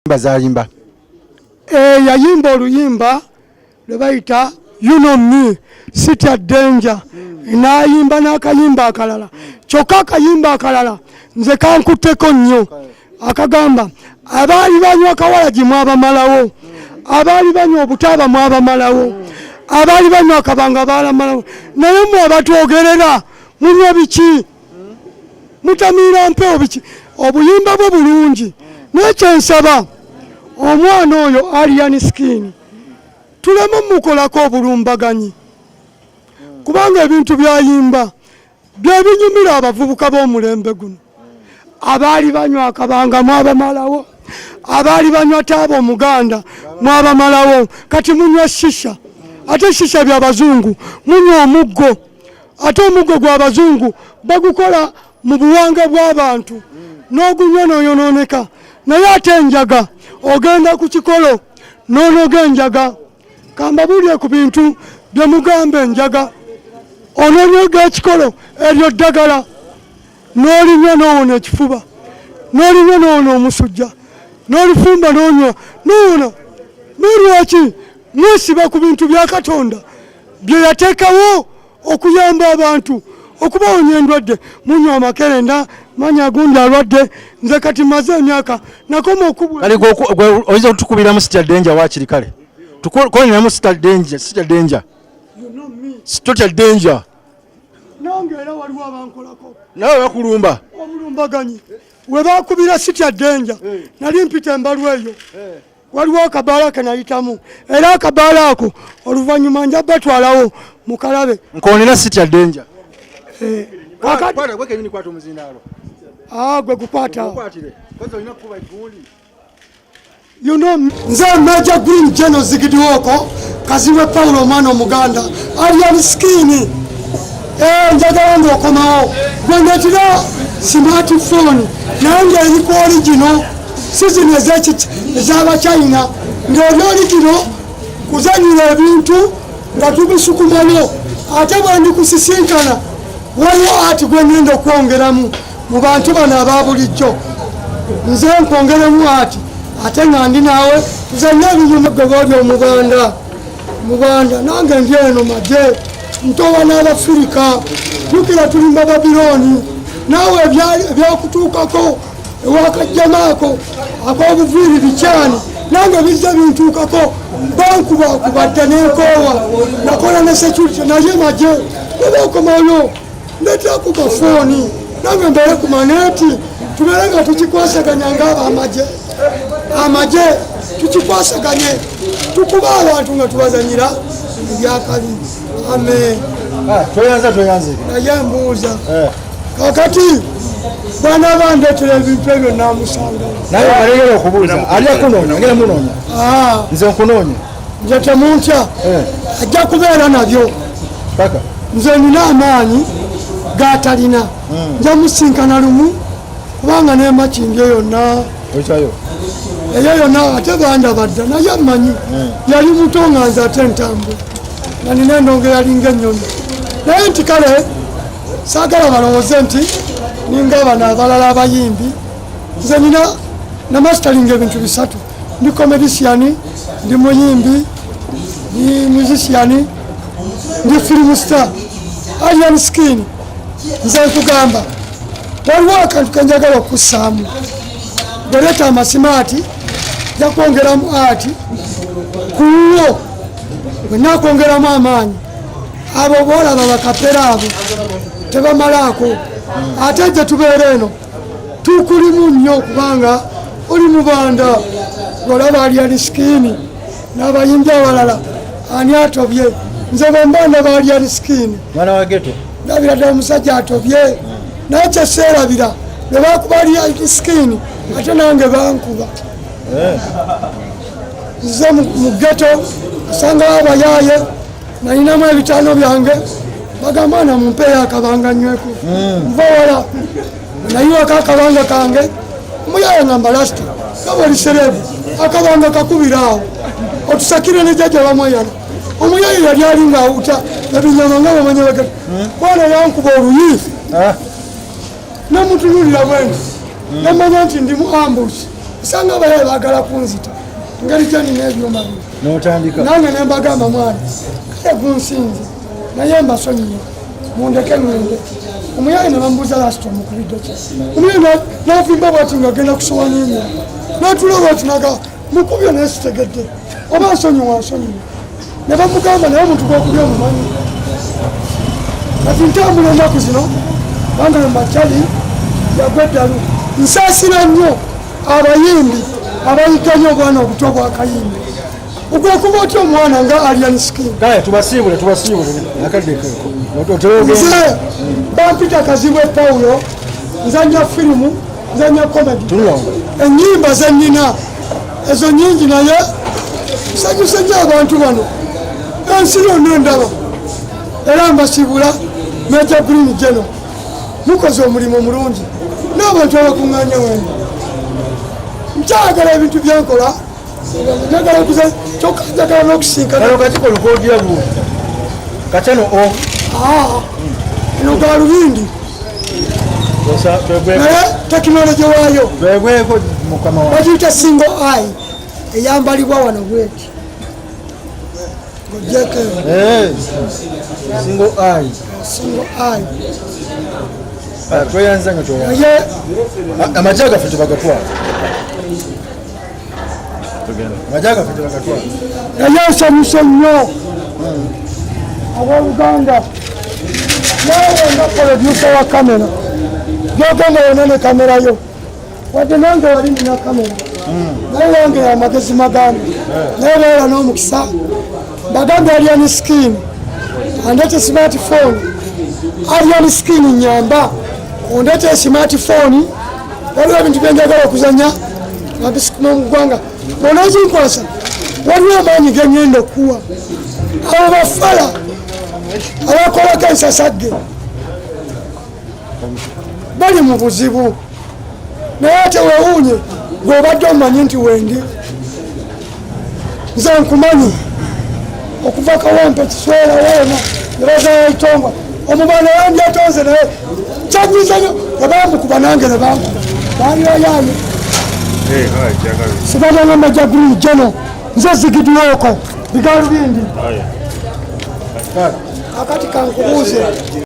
Bazayimba yayimba oluyimba lwe bayita You Know Me City of Danger n'ayimba n'akayimba akalala kyokka akayimba akalala nze kankutteko nnyo akagamba abaali banywa kawalagi mwabamalawo abaali banywa obutaaba mwabamalawo abaali banywa akabanga baalamalawo naye mwe abatwogerera munywa biki mutamiira mpewo biki obuyimba bwe bulungi n'ekyensaba omwana oyo Alien Skin tuleme mukolako obulumbaganyi kubanga ebintu byayimba bye binyumira abavubuka b'omulembe guno abaali banywa akabanga mwabamalawo abaali banywa taaba omuganda mwabamalawo kati munywa shisha ate shisha by'abazungu munywa omuggo ate omuggo gw'abazungu bagukola mu buwanga bw'abantu n'ogunywa n'oyonooneka naye ate enjaga ogenda ku kikolo n'onoga enjaga kambabulire ku bintu bye mugamba enjaga ononyoga ekikolo eryo ddagala n'olinywa n'owona ekifuba n'olinywa n'owona omusujja n'olifumba n'onywa n'owona n'olwaki mwesiba ku bintu bya Katonda bye yateekawo okuyamba abantu okubawonya endwadde munywa amakerenda manya gundi alwadde nze kati maze emyaka nakoma okubwa kale oyinza okutukubira mu City of Danger wakiri kale tukolera mu City of Danger You Know Me City of Danger nange era waliwo abankolako nawe bakulumba obulumbaganyi we bakubira City of Danger nali mpita embalu eyo waliwo akabaala ke nayitamu era akabaala ako oluvannyuma nja batwalawo mu Kalabe nkonera City of Danger gwe gukwata You Know Me nze Major Green General Zigidiwoko kaziwe Paulo omwana omuganda Alien Skin njagala ng'okomawo gwe ndetira smartphone naye ng'eri ku original si zino ez'Abachina ng'eri original kuzanyira ebintu nga tubisukumayo ate bwe ndikusisinkana waliwo ati gwe ngenda okwongeramu mu bantu bano aba bulijjo nze nkwongeremu ati ate nga ndi naawe tuzanye ebinyuma gwe bali omuganda nange ndi eno magye ntowa n'Abafirika jukira tulimba Babiloni naawe ebyakutuukako ewakajjamaako ak'obuviiri bikyani nange bizza bintuukako bankubakubadde n'enkoowa nakola ne security naye magye ebaakomayo ndetako kafooni nange mbere ku maneeti tubeere nga tukikwasaganya ng'abamagye amagye tukikwasaganye tukuba abantu nga tubazanyira ebyakabi amen toyanze naye mbuuza kakati bwana bandetera ebintu ebyo namusangawo naye alegera okubuuza alya kunoonya ngera munoonya nze nkunoonya nze temuntya ajja kubeera nabyo nze nina amaanyi gatalina nja musinkana lumu kubanga nemakindi yonna eyo yonna ate bandabadda naye amanyi yali muto nga nze ate ntambula nga nina endongo yalinga ennyonyi naye nti kale saagala balowooze nti ninga bano abalala abayimbi nze nina namasitalinga ebintu bisatu ndi comedician ndi muyimbi ndi musician ndi film star Alien Skin nze nkugamba waliwo akantu kenjagala okussaamu bweleeta amasimaati jakwongeramu ati kuwo bwenakwongeramu amaanyi abo boolaba bakapera abo tebamalaako ate gye tubeera eno tukulimu nnyo kubanga oli mubanda olaba Alien Skin n'abayimbi abalala ani atobye nze bwemba ndaba Alien Skin mwana wa geto ndabira ddala omusajja atobye naye kyeseerabira ne bakuba Alien Skin ate nange bankuba nze mu geto osangawo abayaaye nalinamu ebitaano byange bagamba na mumpeeyo akabanga nyweko nva wala nayiwako akabanga kange omuyaaye ngamba lasita kabali serebu akabanga kakubiraawo otusakire ne jjajja bamweyana omuyaaye yali alinga awuta ebinyama nga bamanye bagata bwana yankuba oluyiifi namutunulira bwenti namanya nti ndi mu ambusi Sanga baye bagala kunzita ngeri gyali n'ebyuma bino n'otandika nange ne mbagamba mwana kale gunsinze naye mbasonyiye mundeke ngende omuyaye ne bambuuza lasito omukubidde ki omuyaye n'avimba bwati ng'agenda kusowanyinya n'atula bwati naga mukubye naye sitegedde oba nsonyiwa nsonyiwa ne bamugamba naye omuntu gw'okubya omumanyi kati ntambula ennaku zino banga mumakyali yagweddalu nsaasira nnyo abayimbi abayiganye obwana obuto bwakayimbi ogwekuba otya omwana nga Alien Skin kale tubasiibule akadde nze bampita Kazibwe Paulo nzanya firimu nzanya komedi ennyimba zennina ezo nyingi naye nsanyuse nnyo abantu bano ensi yonna endaba era mbasibula Major Green General mukoze omulimu mulungi n'abantu abakuŋŋaanya wenda nkyagala ebintu byenkola njagala kuze kyokka njagala n'okusinkana kakikola okwogera bu kakyano eno ga lubindi naye tekinologi waayo bagiyita single eye eyambalibwa wano bweti ng'ogyeko single eye tweyanza nga naye amagye gaffe tebagatwala naye nsanyuse nnyo abooluganda nawe nga produsa wa kamera gyogenda yona ne kamera yo wadde nange wali nina kamera naye yange yamagezi magambo naye beera n'omukisa bagambe Alien Skin andete smartphone Alien Skin nyamba ondete smartphone waliwo ebintu byenjagala okuzanya nabisikuma mu ggwanga bonazinkwasa waliwo amaanyi genyenda okuwa abo bafala abakolako ensasagge bali mu buzibu naye ate wewuunye gweobadde omanyi nti wendi nze nkumanyi okuva kawampe kiswera weena nebazayaitonga omubana yandyatonze naye kyanyiza nyo nebamukuba nange nebankuba balibayanye sibalanga Major Green General nze zigidwoko bigalubindi akati kankubuuze